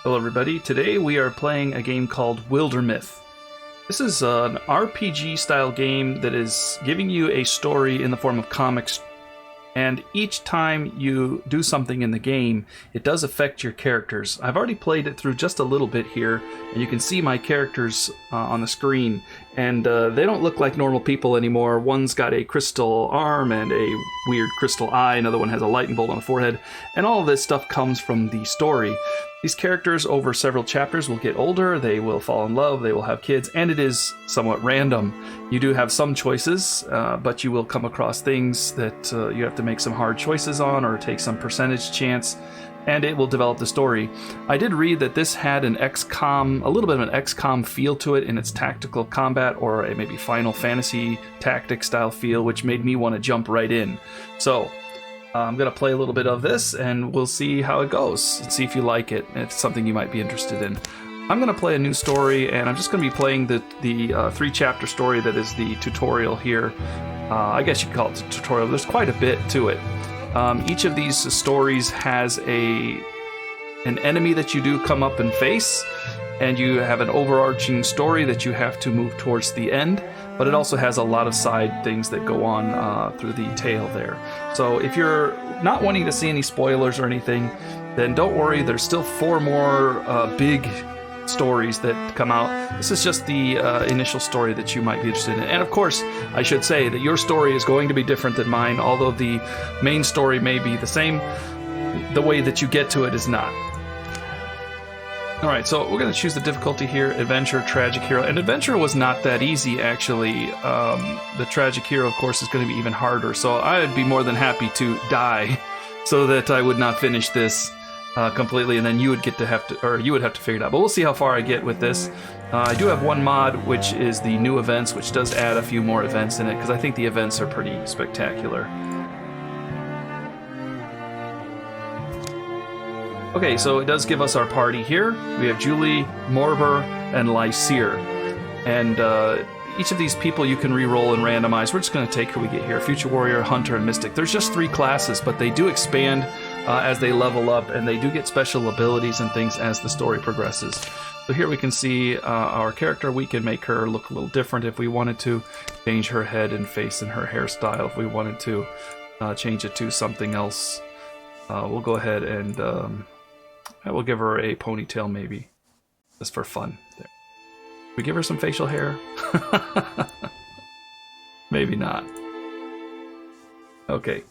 Hello everybody, today we are playing a game called Wildermyth. This is an RPG style game that is giving you a story in the form of comics, and each time you do something in the game, it does affect your characters. I've already played it through just a little bit here, and you can see my characters on the screen, and they don't look like normal people anymore. One's got a crystal arm and a weird crystal eye, another one has a lightning bolt on the forehead, and all of this stuff comes from the story. These characters over several chapters will get older, they will fall in love, they will have kids, and it is somewhat random. You do have some choices, but you will come across things that you have to make some hard choices on or take some percentage chance, and it will develop the story. I did read that this had an XCOM, a little bit of an XCOM feel to it in its tactical combat, or a maybe Final Fantasy tactic style feel, which made me want to jump right in. So, I'm going to play a little bit of this, and we'll see how it goes, and see if you like it, if it's something you might be interested in. I'm going to play a new story, and I'm just going to be playing the 3-chapter story that is the tutorial here. I guess you could call it a tutorial. There's quite a bit to it. Each of these stories has an enemy that you do come up and face, and you have an overarching story that you have to move towards the end, but it also has a lot of side things that go on through the tale there. So if you're not wanting to see any spoilers or anything, then don't worry, there's still 4 more big stories that come out. This is just the initial story that you might be interested in. And of course, I should say that your story is going to be different than mine, although the main story may be the same. The way that you get to it is not. Alright, so we're going to choose the difficulty here, Adventure, Tragic Hero. And Adventure was not that easy, actually. The Tragic Hero, of course, is going to be even harder. So I would be more than happy to die so that I would not finish this completely, and then you would have to figure it out. But we'll see how far I get with this. I do have one mod, which is the new events, which does add a few more events in it, because I think the events are pretty spectacular. Okay, so it does give us our party here. We have Julie, Morber, and Lyseer. And each of these people you can re-roll and randomize. We're just going to take who we get here. Future Warrior, Hunter, and Mystic. There's just 3 classes, but they do expand as they level up, and they do get special abilities and things as the story progresses. So here we can see our character. We can make her look a little different if we wanted to. Change her head and face and her hairstyle if we wanted to. Change it to something else. We'll go ahead and... we'll give her a ponytail, maybe, just for fun. There. We give her some facial hair? Maybe not. Okay.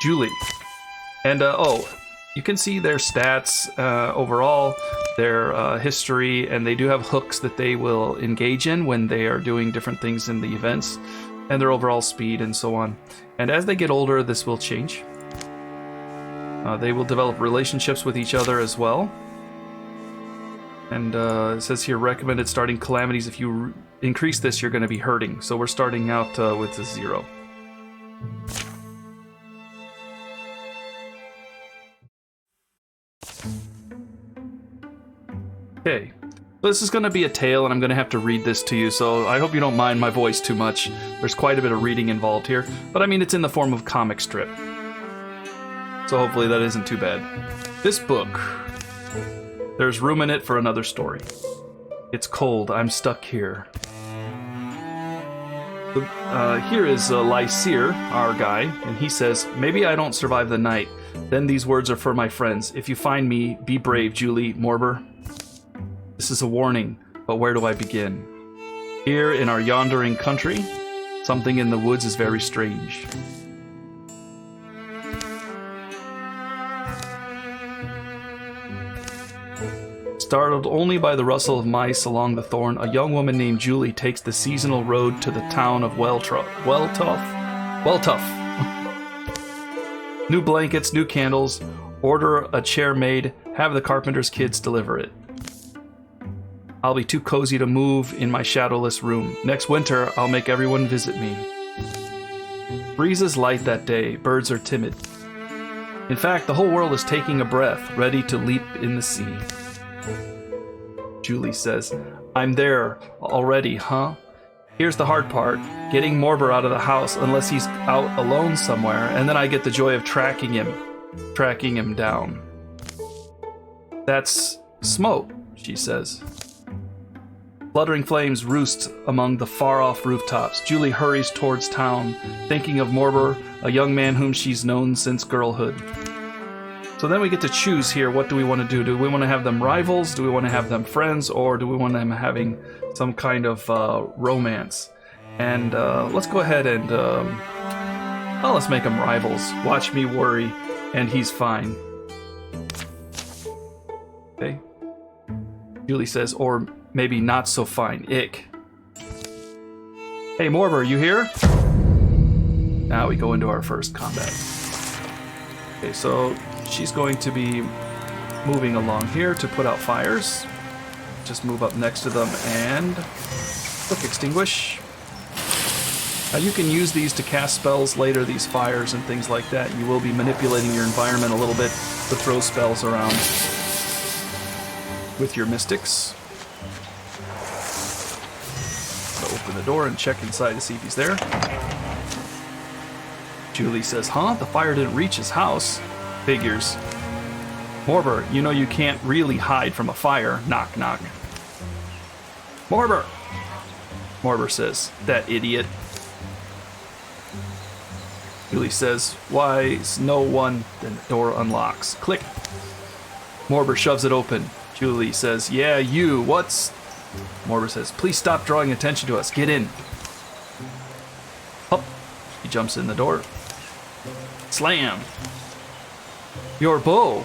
Julie. And, you can see their stats overall, their history, and they do have hooks that they will engage in when they are doing different things in the events, and their overall speed and so on. And as they get older, this will change. They will develop relationships with each other as well. And it says here, recommended starting calamities. If you increase this, you're going to be hurting. So we're starting out with a 0. Okay. So this is going to be a tale, and I'm going to have to read this to you. So I hope you don't mind my voice too much. There's quite a bit of reading involved here. But I mean, it's in the form of comic strip. So hopefully that isn't too bad. This book, there's room in it for another story. It's cold, I'm stuck here. Here is Lyseer, our guy, and he says, maybe I don't survive the night. Then these words are for my friends. If you find me, be brave, Julie, Morber. This is a warning, but where do I begin? Here in our yondering country, something in the woods is very strange. Startled only by the rustle of mice along the thorn, a young woman named Julie takes the seasonal road to the town of Welltuff. New blankets, new candles, order a chair made, have the carpenter's kids deliver it. I'll be too cozy to move in my shadowless room. Next winter, I'll make everyone visit me. Breeze is light that day, birds are timid. In fact, the whole world is taking a breath, ready to leap in the sea. Julie says, I'm there already, huh? Here's the hard part, getting Morber out of the house unless he's out alone somewhere, and then I get the joy of tracking him down. That's smoke, she says. Fluttering flames roost among the far-off rooftops. Julie hurries towards town, thinking of Morber, a young man whom she's known since girlhood. So then we get to choose here, what do we want to do? Do we want to have them rivals? Do we want to have them friends? Or do we want them having some kind of romance? And let's go ahead and... let's make them rivals. Watch me worry, and he's fine. Okay. Julie says, or maybe not so fine. Ick. Hey, Morber, you here? Now we go into our first combat. Okay, so she's going to be moving along here to put out fires. Just move up next to them and quick extinguish. Now you can use these to cast spells later, these fires and things like that. You will be manipulating your environment a little bit to throw spells around with your mystics. So open the door and check inside to see if he's there. Julie says, huh? The fire didn't reach his house. Figures. Morber, you know you can't really hide from a fire. Knock, knock. Morber! Morber says, that idiot. Julie says, why is no one? Then the door unlocks. Click. Morber shoves it open. Julie says, yeah, you, what's... Morber says, please stop drawing attention to us. Get in. Up. He jumps in the door. Slam. Your bow.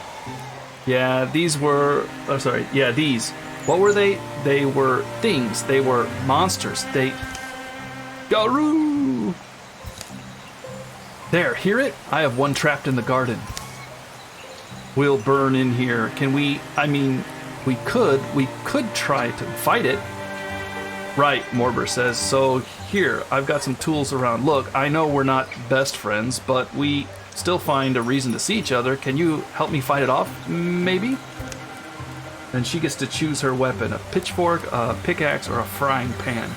Yeah, these were... Oh, sorry. Yeah, these. What were they? They were things. They were monsters. They... Garoo! There, hear it? I have one trapped in the garden. We'll burn in here. Can we... I mean, we could try to fight it. Right, Morber says. So here, I've got some tools around. Look, I know we're not best friends, but we still find a reason to see each other. Can you help me fight it off? Maybe? Then she gets to choose her weapon. A pitchfork, a pickaxe, or a frying pan.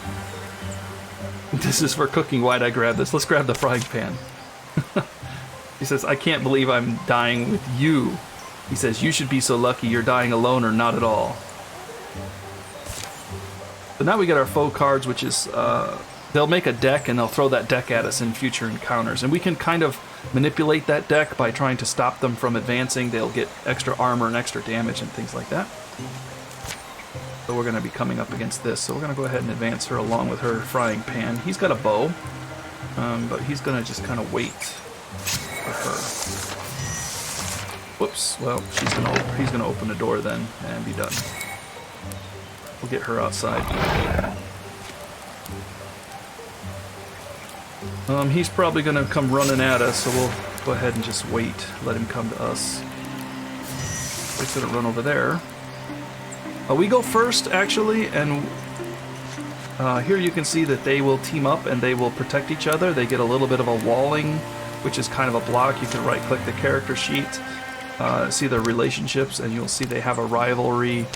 This is for cooking. Why'd I grab this? Let's grab the frying pan. He says, I can't believe I'm dying with you. He says, you should be so lucky you're dying alone or not at all. So now we get our foe cards, which is, they'll make a deck and they'll throw that deck at us in future encounters. And we can kind of manipulate that deck by trying to stop them from advancing. They'll get extra armor and extra damage and things like that. So we're going to be coming up against this. So we're going to go ahead and advance her along with her frying pan. He's got a bow, but he's going to just kind of wait for her. Whoops. Well, he's going to open the door then and be done. We'll get her outside. He's probably going to come running at us, so we'll go ahead and just wait. Let him come to us. He's going to run over there. We go first, actually, and here you can see that they will team up and they will protect each other. They get a little bit of a walling, which is kind of a block. You can right-click the character sheet, see their relationships, and you'll see they have a rivalry.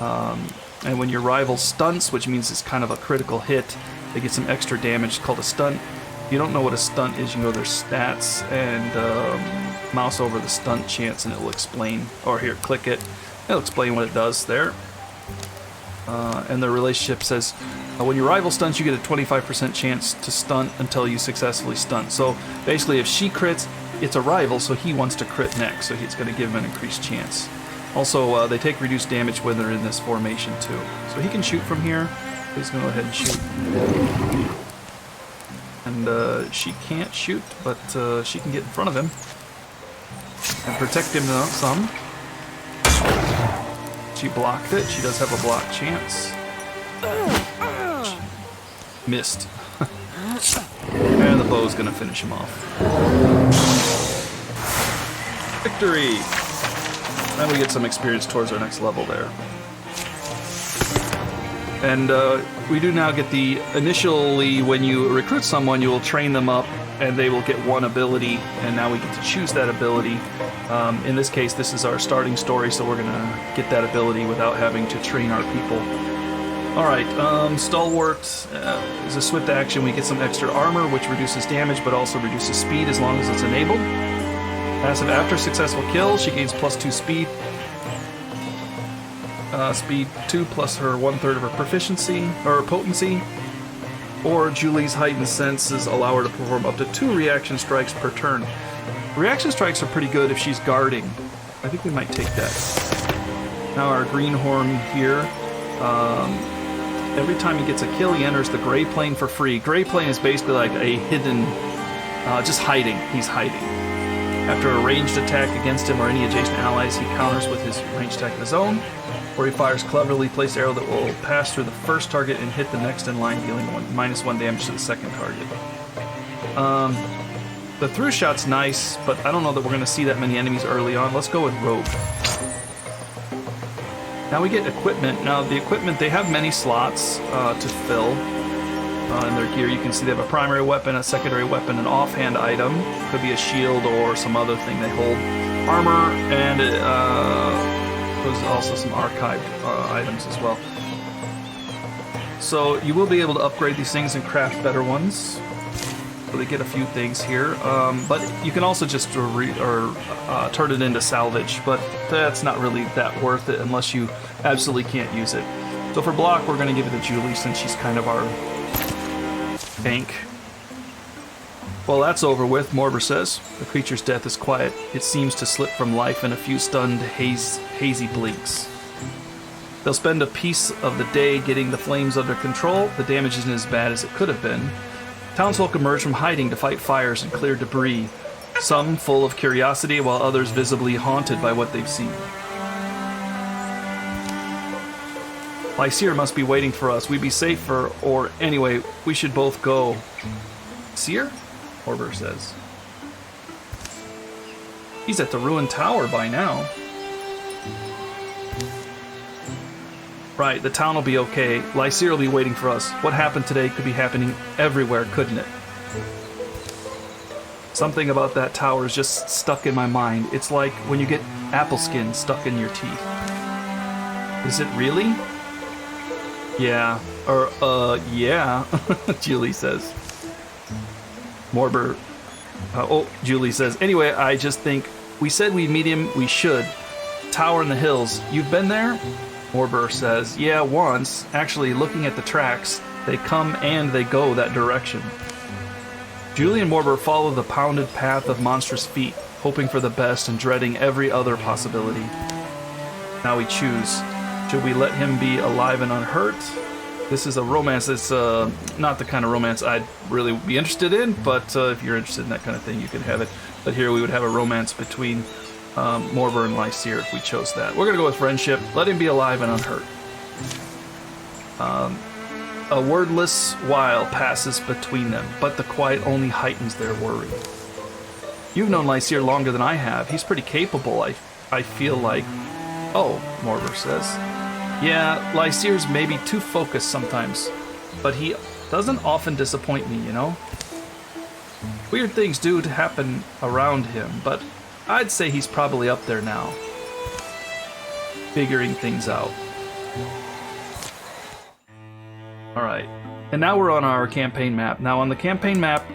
And when your rival stunts, which means it's kind of a critical hit, they get some extra damage. It's called a stunt. If you don't know what a stunt is, you can go to their stats and mouse over the stunt chance and it will explain. Or here, click it. It'll explain what it does there. And the relationship says, when your rival stunts, you get a 25% chance to stunt until you successfully stunt. So basically, if she crits, it's a rival, so he wants to crit next, so it's going to give him an increased chance. Also, they take reduced damage when they're in this formation, too. So he can shoot from here. He's going to go ahead and shoot. And she can't shoot, but she can get in front of him and protect him some. She blocked it. She does have a block chance. She missed. And the bow's going to finish him off. Victory! And we get some experience towards our next level there. And we do now get the... Initially, when you recruit someone, you will train them up, and they will get one ability, and now we get to choose that ability. In this case, this is our starting story, so we're going to get that ability without having to train our people. Alright, Stalwart is a swift action. We get some extra armor, which reduces damage, but also reduces speed as long as it's enabled. Passive, after successful kill, she gains +2 speed. speed 2 plus her 1/3 of her proficiency, or potency. Or Julie's heightened senses allow her to perform up to 2 reaction strikes per turn. Reaction strikes are pretty good if she's guarding. I think we might take that. Now our greenhorn here. Every time he gets a kill, he enters the gray plane for free. Gray plane is basically like a hidden, just hiding. He's hiding. After a ranged attack against him or any adjacent allies, he counters with his ranged attack of his own, or he fires cleverly placed arrow that will pass through the first target and hit the next in line, dealing -1 damage to the second target. The through shot's nice, but I don't know that we're going to see that many enemies early on. Let's go with Rogue. Now we get equipment. Now the equipment, they have many slots to fill in their gear. You can see they have a primary weapon, a secondary weapon, an offhand item. Could be a shield or some other thing they hold. Armor, and there's also some archived items as well. So you will be able to upgrade these things and craft better ones. So they get a few things here, but you can also just turn it into salvage, but that's not really that worth it unless you absolutely can't use it. So for block, we're going to give it to Julie since she's kind of our tank. Well, that's over with, Morber says. The creature's death is quiet. It seems to slip from life in a few stunned, hazy blinks. They'll spend a piece of the day getting the flames under control. The damage isn't as bad as it could have been. Townsfolk emerge from hiding to fight fires and clear debris, some full of curiosity, while others visibly haunted by what they've seen. Lysair must be waiting for us. We'd be safer, or anyway, we should both go. Seer? Morber says. He's at the ruined tower by now. Right, the town will be okay. Lysair will be waiting for us. What happened today could be happening everywhere, couldn't it? Something about that tower is just stuck in my mind. It's like when you get apple skin stuck in your teeth. Is it really? Yeah. Yeah, Julie says. Morber. Julie says. Anyway, I just think we said we'd meet him. We should. Tower in the hills. You've been there? Morber says, yeah, once. Actually, looking at the tracks, they come and they go that direction. Julie and Morber follow the pounded path of monstrous feet, hoping for the best and dreading every other possibility. Now we choose. Should we let him be alive and unhurt? This is a romance. It's not the kind of romance I'd really be interested in, but if you're interested in that kind of thing, you can have it. But here we would have a romance between Morber and Lysair if we chose that. We're going to go with friendship. Let him be alive and unhurt. A wordless while passes between them, but the quiet only heightens their worry. You've known Lysair longer than I have. He's pretty capable, I feel like. Oh, Morber says. Yeah, Lysair's maybe too focused sometimes, but he doesn't often disappoint me, you know? Weird things do happen around him, but I'd say he's probably up there now, figuring things out. Alright, and now we're on our campaign map. Now on the campaign map,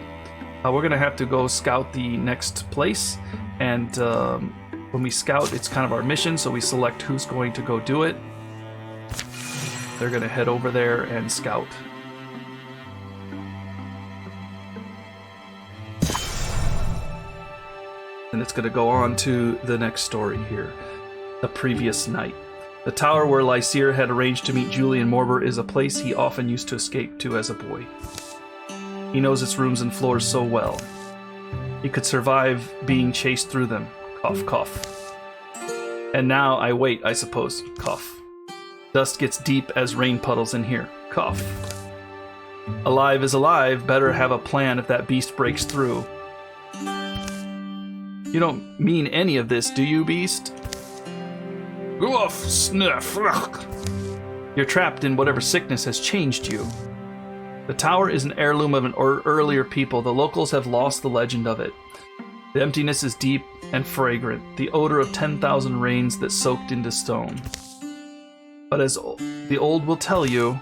we're going to have to go scout the next place, and when we scout, it's kind of our mission, so we select who's going to go do it. They're going to head over there and scout. And it's going to go on to the next story here. The previous night. The tower where Lysair had arranged to meet Julie and Morber is a place he often used to escape to as a boy. He knows its rooms and floors so well. He could survive being chased through them. Cough, cough. And now I wait, I suppose. Cough. Dust gets deep as rain puddles in here. Cough. Alive is alive. Better have a plan if that beast breaks through. You don't mean any of this, do you, beast? Woof, sniff. You're trapped in whatever sickness has changed you. The tower is an heirloom of an earlier people. The locals have lost the legend of it. The emptiness is deep and fragrant, the odor of 10,000 rains that soaked into stone. But as the old will tell you,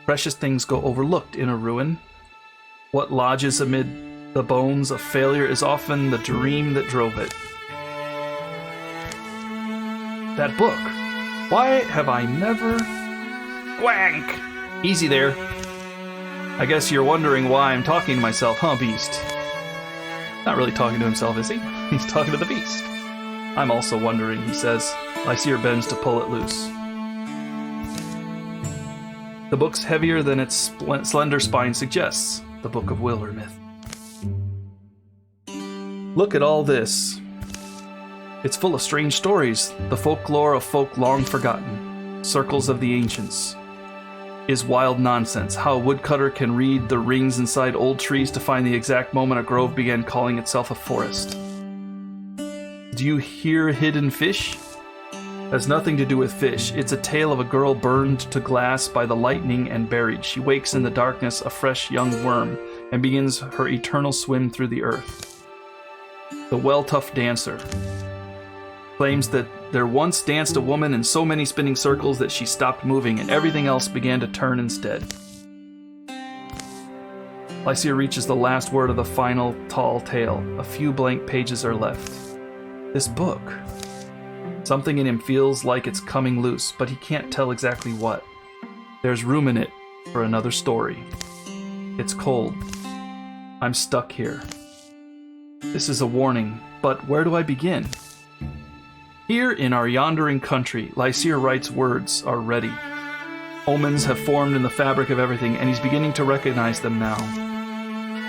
precious things go overlooked in a ruin. What lodges amid the bones of failure is often the dream that drove it. That book. Why have I never... Wank! Easy there. I guess you're wondering why I'm talking to myself, huh, Beast? Not really talking to himself, is he? He's talking to the Beast. I'm also wondering, he says. Lysair bends to pull it loose. The book's heavier than its slender spine suggests. The Book of Wildermyth. Look at all this. It's full of strange stories, the folklore of folk long forgotten, circles of the ancients. Is wild nonsense, how a woodcutter can read the rings inside old trees to find the exact moment a grove began calling itself a forest. Do you hear hidden fish? Has nothing to do with fish. It's a tale of a girl burned to glass by the lightning and buried. She wakes in the darkness a fresh young worm and begins her eternal swim through the earth. The well-tough dancer claims that there once danced a woman in so many spinning circles that she stopped moving and everything else began to turn instead. Lysair reaches the last word of the final tall tale. A few blank pages are left. This book. Something in him feels like it's coming loose, but he can't tell exactly what. There's room in it for another story. It's cold. I'm stuck here. This is a warning, but where do I begin? Here in our yondering country, Lysair writes words are ready. Omens have formed in the fabric of everything, and he's beginning to recognize them now.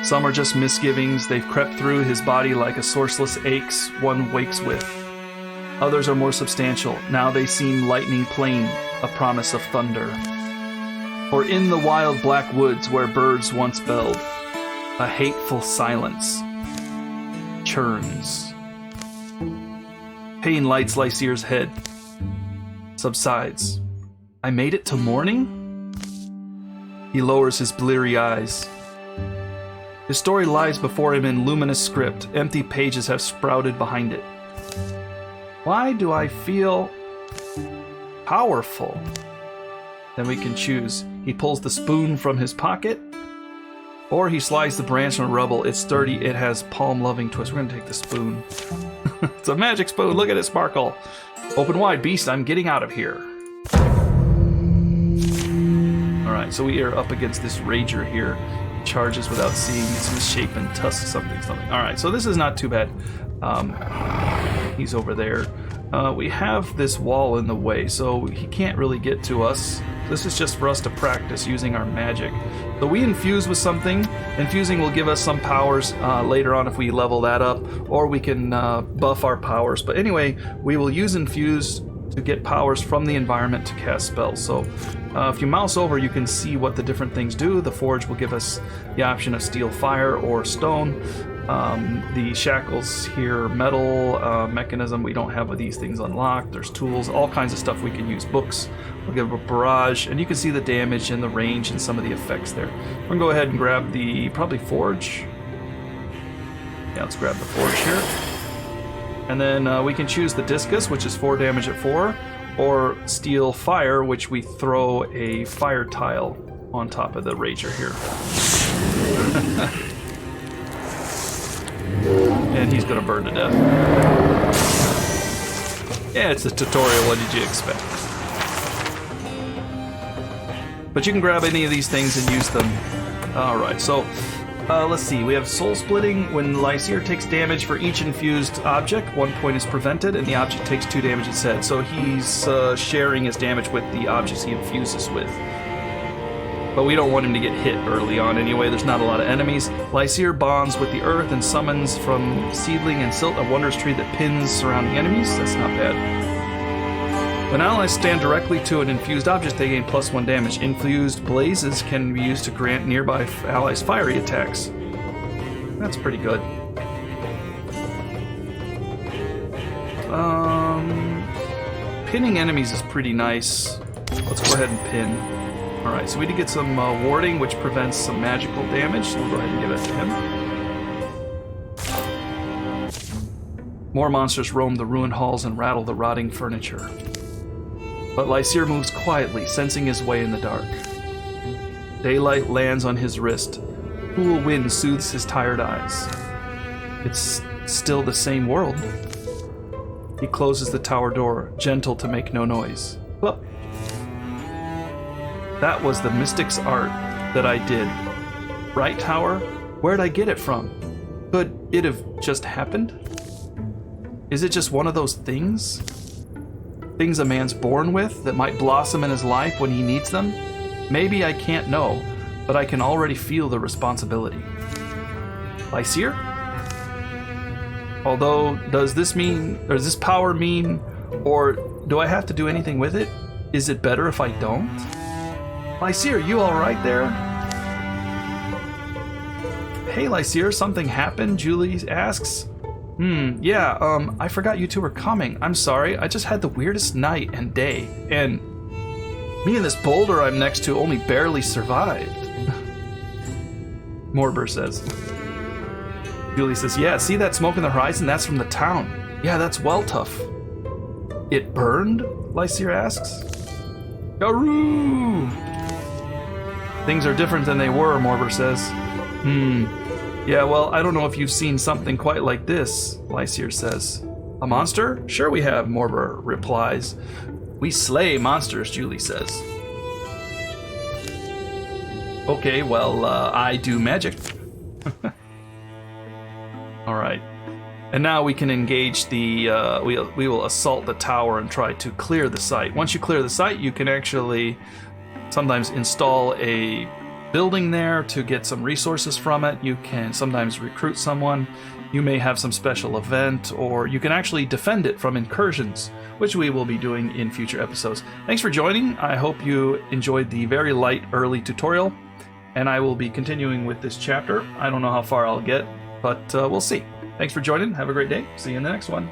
Some are just misgivings, they've crept through his body like a sourceless aches one wakes with. Others are more substantial, now they seem lightning plain, a promise of thunder. For in the wild black woods where birds once belled, a hateful silence churns. Pain lights Lysair's head, subsides. I made it to morning? He lowers his bleary eyes. His story lies before him in luminous script. Empty pages have sprouted behind it. Why do I feel powerful? Then we can choose. He pulls the spoon from his pocket, or he slides the branch from the rubble. It's sturdy, it has palm-loving twist. We're gonna take the spoon. It's a magic spoon, look at it sparkle. Open wide, Beast, I'm getting out of here. Alright, so we are up against this rager here. He charges without seeing his misshapen tusk something. Alright, so this is not too bad. He's over there. We have this wall in the way, so he can't really get to us. This is just for us to practice using our magic. So we infuse with something. Infusing will give us some powers later on if we level that up, or we can buff our powers. But anyway, we will use infuse to get powers from the environment to cast spells. So if you mouse over, you can see what the different things do. The forge will give us the option of steel, fire, or stone. The shackles here, metal, mechanism, we don't have these things unlocked. There's tools, all kinds of stuff we can use. Books, we'll give a barrage, and you can see the damage and the range and some of the effects there. We're gonna go ahead and grab the, probably forge. Yeah, let's grab the forge here. And then we can choose the discus, which is 4 damage at 4, or steel fire, which we throw a fire tile on top of the rager here. And he's gonna burn to death. Yeah, it's a tutorial, what did you expect? But you can grab any of these things and use them. Alright, so let's see, we have soul splitting. When Lysair takes damage for each infused object, 1 point is prevented, and the object takes 2 damage instead. So he's sharing his damage with the objects he infuses with. But we don't want him to get hit early on anyway. There's not a lot of enemies. Lysair bonds with the earth and summons from seedling and silt a wondrous tree that pins surrounding enemies. That's not bad. When allies stand directly to an infused object, they gain +1 damage. Infused blazes can be used to grant nearby allies fiery attacks. That's pretty good. Pinning enemies is pretty nice. Let's go ahead and pin. Alright, so we did get some warding, which prevents some magical damage, so we'll go ahead and give it to him. More monsters roam the ruined halls and rattle the rotting furniture. But Lysair moves quietly, sensing his way in the dark. Daylight lands on his wrist. Cool wind soothes his tired eyes. It's still the same world. He closes the tower door, gentle to make no noise. Well, that was the mystic's art that I did. Right, Tower? Where'd I get it from? Could it have just happened? Is it just one of those things? Things a man's born with that might blossom in his life when he needs them? Maybe I can't know, but I can already feel the responsibility. Lyseer? Although, does this power mean, or do I have to do anything with it? Is it better if I don't? Lyseer, you alright there? Hey Lyseer, something happened? Julie asks. Yeah, I forgot you two were coming. I'm sorry, I just had the weirdest night and day, and me and this boulder I'm next to only barely survived. Morbur says. Julie says, yeah, see that smoke in the horizon? That's from the town. Yeah, that's well tough. It burned? Lyseer asks. Garoo! Things are different than they were, Morbur says. Yeah, well, I don't know if you've seen something quite like this, Lyseer says. A monster? Sure we have, Morbur replies. We slay monsters, Julie says. Okay, well, I do magic. Alright. And now we can engage the, we will assault the tower and try to clear the site. Once you clear the site, you can actually sometimes install a building there to get some resources from it. You can sometimes recruit someone. You may have some special event, or you can actually defend it from incursions, which we will be doing in future episodes. Thanks for joining. I hope you enjoyed the very light early tutorial, and I will be continuing with this chapter. I don't know how far I'll get, but we'll see. Thanks for joining. Have a great day. See you in the next one.